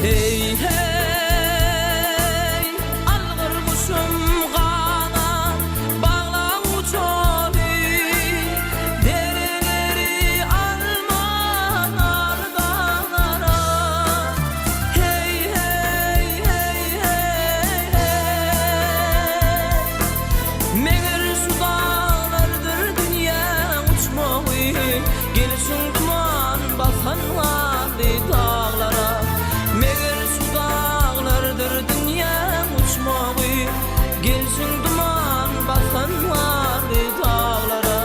Hey hey algır kuşum kanat bağla uçori dereleri almanar dağlara. Hey hey hey hey hey meğer şu dağlardır dünya uçmağı gelsin duman basan hali dağlara. Meğer şu dağlardır dünya uçmağı gelsin duman basan hali dağlara.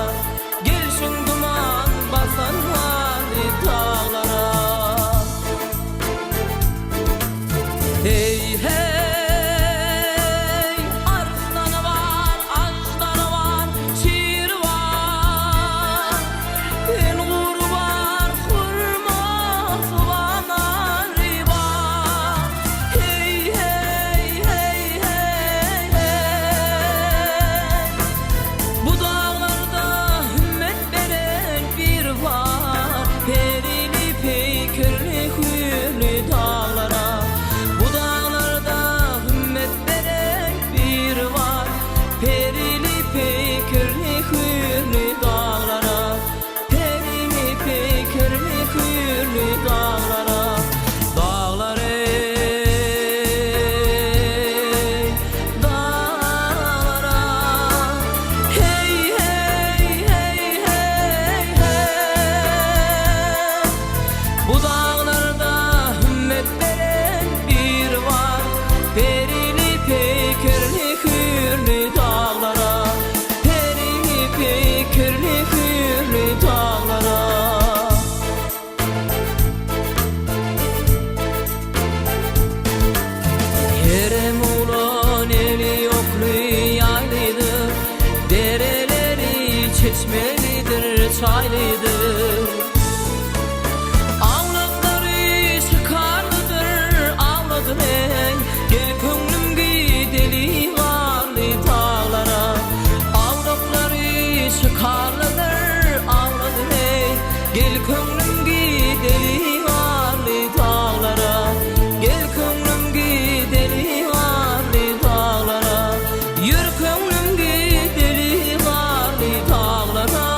Gelsin duman basan hali dağlara. Hey hey arslanı var aslanı var şiir var en kurban hurması var nari var. Hey hey hey hey hey bu dağlarda hümmet veren bir var perili peykirli hüllü dağlara. Bu dağlarda hümmet veren bir var perili peykirli hüllü dağlara. Perili peykirli hüllü dağlara. Dağlar ey dağlara. Hey hey hey hey hey bu dağlarda hümmet veren bir var perili peykirli hüllü dağlara. Perili peykirli hüllü dağlara. Yerem ulan eli yoklu yaylıdır dereleri çeşmelidir çaylıdır. Ağlakları çıkarlıdır ağladır ey gel könlüm gidelim ağlı dağlara. Ağlakları çıkarlıdır ağladır ey gel könlüm gidelim ağlı dağlara. Gel könlüm gidelim ağlı dağlara. Yürü könlüm gidelim ağlı dağlara.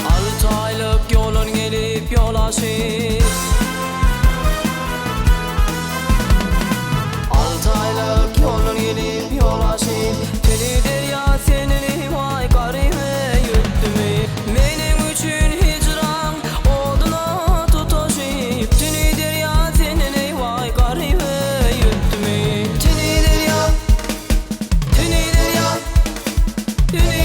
Altı aylık yolun gelip yol aşık. Altı aylık yolun gelip yol aşık. Deli derya seneni vay garime yuttu mu? Benim için hicran oduna tutuşup. Deli derya seneni vay garime yuttu mu? Deli derya, deli derya, deli